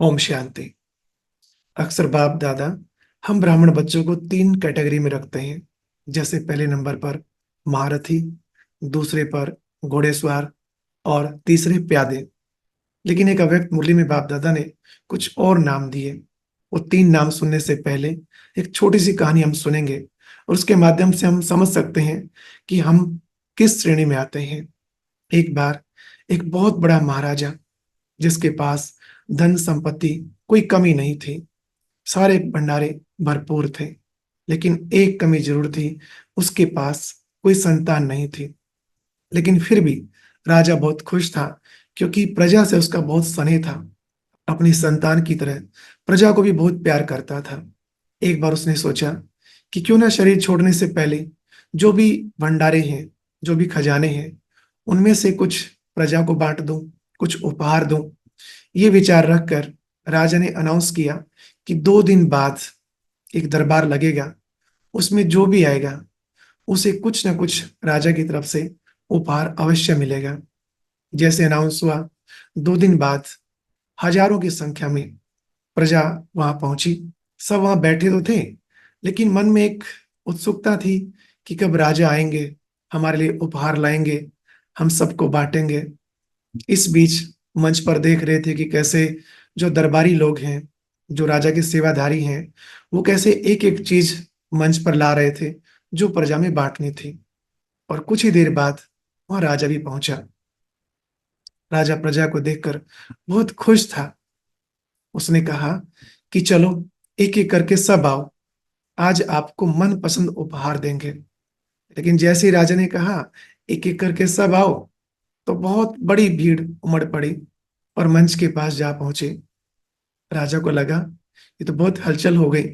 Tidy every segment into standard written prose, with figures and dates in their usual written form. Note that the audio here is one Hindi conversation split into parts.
ओम शांति। अक्सर बाप दादा हम ब्राह्मण बच्चों को तीन कैटेगरी में रखते हैं। जैसे पहले नंबर पर महारथी, दूसरे पर घोड़ेसवार और तीसरे प्यादे। लेकिन एक अव्यक्त मुरली में बाप दादा ने कुछ और नाम दिए। वो तीन नाम सुनने से पहले एक छोटी सी कहानी हम सुनेंगे और उसके माध्यम से हम समझ सकते हैं कि हम किस श्रेणी में आते हैं। एक बार एक बहुत बड़ा महाराजा, जिसके पास धन संपत्ति कोई कमी नहीं थी, सारे भंडारे भरपूर थे, लेकिन एक कमी जरूर थी, उसके पास कोई संतान नहीं थी। लेकिन फिर भी राजा बहुत खुश था, क्योंकि प्रजा से उसका बहुत स्नेह था। अपनी संतान की तरह प्रजा को भी बहुत प्यार करता था। एक बार उसने सोचा कि क्यों ना शरीर छोड़ने से पहले जो भी भंडारे हैं, जो भी खजाने हैं, उनमें से कुछ प्रजा को बांट दूं, कुछ उपहार दूं। ये विचार रखकर राजा ने अनाउंस किया कि 2 दिन बाद एक दरबार लगेगा, उसमें जो भी आएगा उसे कुछ ना कुछ राजा की तरफ से उपहार अवश्य मिलेगा। जैसे अनाउंस हुआ, 2 दिन बाद हजारों की संख्या में प्रजा वहां पहुंची। सब वहां बैठे तो थे, लेकिन मन में एक उत्सुकता थी कि कब राजा आएंगे, हमारे लिए उपहार लाएंगे, हम सबको बांटेंगे। इस बीच मंच पर देख रहे थे कि कैसे जो दरबारी लोग हैं, जो राजा के सेवाधारी हैं, वो कैसे एक एक चीज मंच पर ला रहे थे जो प्रजा में बांटनी थी। और कुछ ही देर बाद वहां राजा भी पहुंचा। राजा प्रजा को देखकर बहुत खुश था। उसने कहा कि चलो, एक एक करके सब आओ, आज आपको मनपसंद उपहार देंगे। लेकिन जैसे ही राजा ने कहा एक एक करके सब आओ, तो बहुत बड़ी भीड़ उमड़ पड़ी और मंच के पास जा पहुंचे। राजा को लगा ये तो बहुत हलचल हो गई,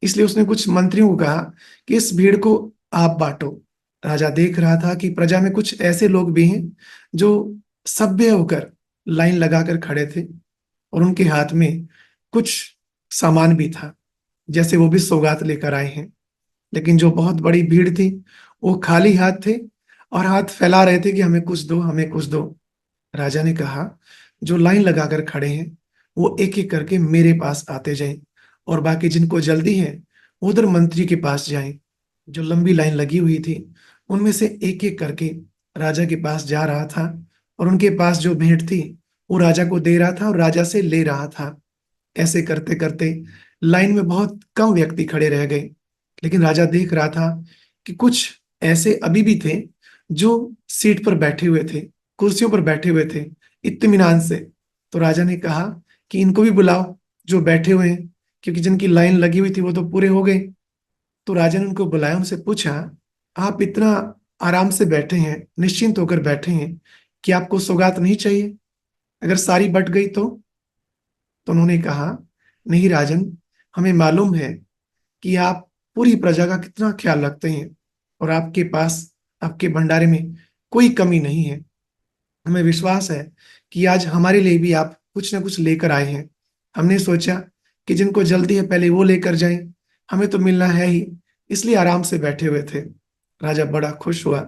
इसलिए उसने कुछ मंत्रियों को कहा कि इस भीड़ को आप बांटो। राजा देख रहा था कि प्रजा में कुछ ऐसे लोग भी हैं जो सभ्य होकर लाइन लगाकर खड़े थे, और उनके हाथ में कुछ सामान भी था, जैसे वो भी सौगात लेकर आए हैं। लेकिन जो बहुत बड़ी भीड़ थी, वो खाली हाथ थे और हाथ फैला रहे थे कि हमें कुछ दो, हमें कुछ दो। राजा ने कहा जो लाइन लगाकर खड़े हैं वो एक एक करके मेरे पास आते जाएं, और बाकी जिनको जल्दी है वो उधर मंत्री के पास जाएं। जो लंबी लाइन लगी हुई थी, उनमें से एक एक करके राजा के पास जा रहा था, और उनके पास जो भेंट थी वो राजा को दे रहा था और राजा से ले रहा था। ऐसे करते करते लाइन में बहुत कम व्यक्ति खड़े रह गए। लेकिन राजा देख रहा था कि कुछ ऐसे अभी भी थे जो सीट पर बैठे हुए थे, कुर्सियों पर बैठे हुए थे इत्मीनान से। तो राजा ने कहा कि इनको भी बुलाओ जो बैठे हुए हैं, क्योंकि जिनकी लाइन लगी हुई थी वो तो पूरे हो गए। तो राजा ने उनको बुलाया, उनसे पूछा, आप इतना आराम से बैठे हैं, निश्चिंत होकर बैठे हैं, कि आपको सौगात नहीं चाहिए? अगर सारी बट गई तो उन्होंने कहा, नहीं राजन, हमें मालूम है कि आप पूरी प्रजा का कितना ख्याल रखते हैं, और आपके पास, आपके भंडारे में कोई कमी नहीं है। हमें विश्वास है कि आज हमारे लिए भी आप कुछ ना कुछ लेकर आए हैं। हमने सोचा कि जिनको जल्दी है पहले वो लेकर जाएं, हमें तो मिलना है ही, इसलिए आराम से बैठे हुए थे। राजा बड़ा खुश हुआ।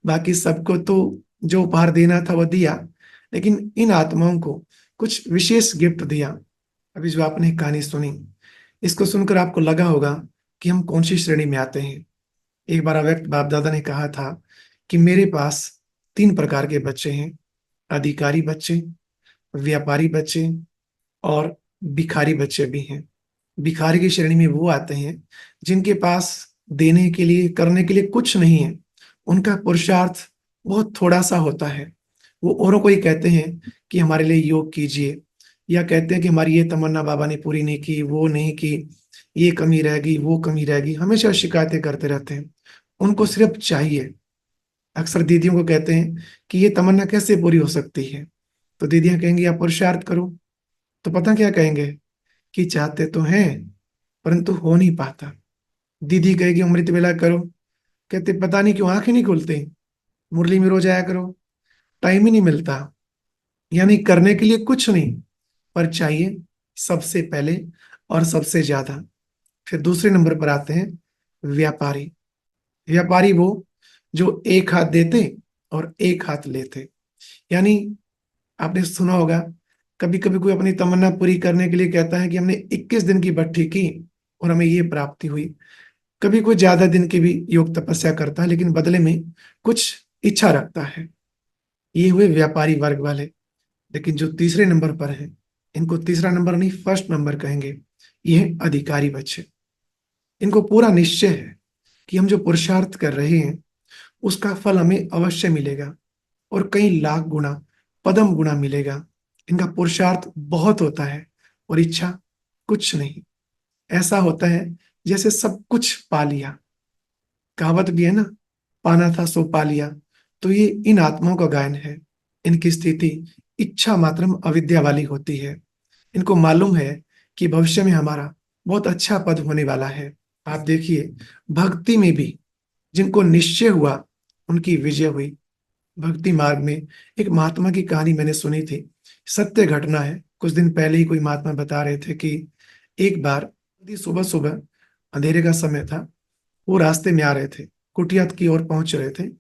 बाकी सबको तो जो उपहार देना था वो दिया, लेकिन इन आत्माओं को कुछ विशेष गिफ्ट दिया। अभी जो आपने कहानी सुनी, इसको सुनकर आपको लगा होगा कि हम कौन सी श्रेणी में आते हैं। एक बार अव्यक्त बाप दादा ने कहा था कि मेरे पास 3 प्रकार के बच्चे हैं: अधिकारी बच्चे, व्यापारी बच्चे और भिखारी बच्चे भी हैं। भिखारी की श्रेणी में वो आते हैं जिनके पास देने के लिए, करने के लिए कुछ नहीं है। उनका पुरुषार्थ बहुत थोड़ा सा होता है। वो औरों को ही कहते हैं कि हमारे लिए योग कीजिए, या कहते हैं कि हमारी ये तमन्ना बाबा ने पूरी नहीं की, वो नहीं की, ये कमी रह गई, वो कमी रह गई, हमेशा शिकायतें करते रहते हैं। उनको सिर्फ चाहिए। अक्सर दीदियों को कहते हैं कि ये तमन्ना कैसे पूरी हो सकती है, तो दीदियां कहेंगी आप पुरुषार्थ करो। तो पता क्या कहेंगे कि चाहते तो हैं परंतु हो नहीं पाता। दीदी कहेगी अमृत वेला करो, कहते पता नहीं क्यों आंखें नहीं खुलती, मुरली में रोज आया करो, टाइम ही नहीं मिलता। यानी करने के लिए कुछ नहीं, पर चाहिए सबसे पहले और सबसे ज्यादा। फिर दूसरे नंबर पर आते हैं व्यापारी। व्यापारी वो जो एक हाथ देते और एक हाथ लेते। यानी आपने सुना होगा, कभी कभी कोई अपनी तमन्ना पूरी करने के लिए कहता है कि हमने 21 दिन की भट्ठी की और हमें ये प्राप्ति हुई। कभी कोई ज्यादा दिन की भी योग तपस्या करता है, लेकिन बदले में कुछ इच्छा रखता है। ये हुए व्यापारी वर्ग वाले। लेकिन जो तीसरे नंबर पर है, इनको तीसरा नंबर नहीं, फर्स्ट नंबर कहेंगे। ये है अधिकारी बच्चे। इनको पूरा निश्चय है कि हम जो पुरुषार्थ कर रहे हैं उसका फल हमें अवश्य मिलेगा, और कई लाख गुना, पदम गुना मिलेगा। इनका पुरुषार्थ बहुत होता है और इच्छा कुछ नहीं। ऐसा होता है जैसे सब कुछ पा लिया। कहावत भी है ना, पाना था सो पा लिया। तो ये इन आत्माओं का गायन है। इनकी स्थिति इच्छा मात्रम अविद्या वाली होती है। इनको मालूम है कि भविष्य में हमारा बहुत अच्छा पद होने वाला है। आप देखिए, भक्ति में भी जिनको निश्चय हुआ उनकी विजय हुई। भक्ति मार्ग में एक महात्मा की कहानी मैंने सुनी थी। सत्य घटना है। कुछ दिन पहले ही कोई महात्मा बता रहे थे कि एक बार सुबह सुबह, अंधेरे का समय था, वो रास्ते में आ रहे थे, कुटिया की ओर पहुंच रहे थे,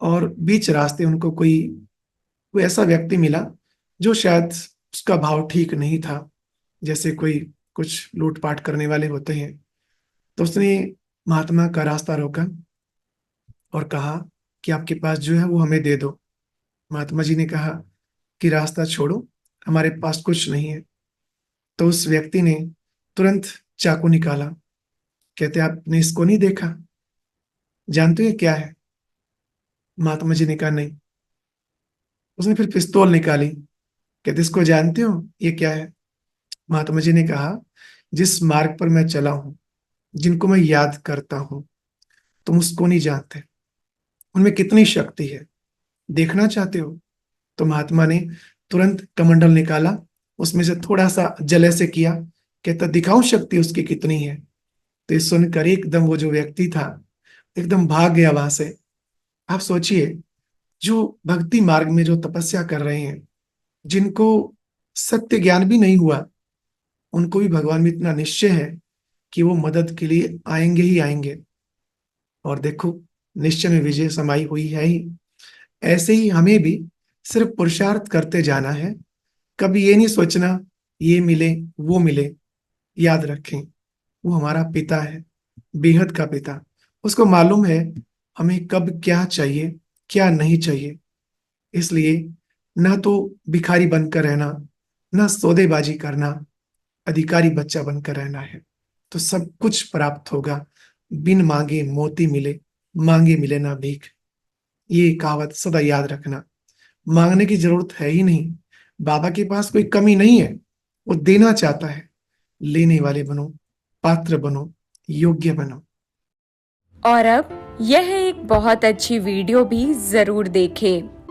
और बीच रास्ते उनको कोई कोई ऐसा व्यक्ति मिला जो शायद उसका भाव ठीक नहीं था, जैसे कोई कुछ लूटपाट करने वाले होते हैं। तो उसने महात्मा का रास्ता रोका और कहा कि आपके पास जो है वो हमें दे दो। महात्मा जी ने कहा कि रास्ता छोड़ो, हमारे पास कुछ नहीं है। तो उस व्यक्ति ने तुरंत चाकू निकाला। कहते, आपने इसको नहीं देखा? जानते हो ये क्या है? महात्मा जी ने कहा, नहीं। उसने फिर पिस्तौल निकाली। कहते, इसको जानते हो ये क्या है? महात्मा जी ने कहा, जिस मार्ग पर मैं चला हूं, जिनको मैं याद करता हूं, तुम उसको नहीं जानते। उनमें कितनी शक्ति है, देखना चाहते हो? तो महात्मा ने तुरंत कमंडल निकाला, उसमें से थोड़ा सा जल से किया। कहता, दिखाऊं शक्ति उसकी कितनी है? तो ये सुनकर एकदम वो जो व्यक्ति था एकदम भाग गया वहां से। आप सोचिए, जो भक्ति मार्ग में जो तपस्या कर रहे हैं, जिनको सत्य ज्ञान भी नहीं हुआ, उनको भी भगवान में इतना निश्चय है कि वो मदद के लिए आएंगे ही आएंगे। और देखो, निश्चय में विजय समाई हुई है ही। ऐसे ही हमें भी सिर्फ पुरुषार्थ करते जाना है। कभी ये नहीं सोचना ये मिले वो मिले। याद रखें, वो हमारा पिता है, बेहद का पिता। उसको मालूम है हमें कब क्या चाहिए, क्या नहीं चाहिए। इसलिए ना तो भिखारी बनकर रहना, ना सौदेबाजी करना, अधिकारी बच्चा बनकर रहना है। तो सब कुछ प्राप्त होगा। बिन मांगे मोती मिले, मांगे मिले ना भीख। ये कहावत सदा याद रखना। मांगने की जरूरत है ही नहीं। बाबा के पास कोई कमी नहीं है, वो देना चाहता है। लेने वाले बनो, पात्र बनो, योग्य बनो। और अब यह एक बहुत अच्छी वीडियो भी जरूर देखें।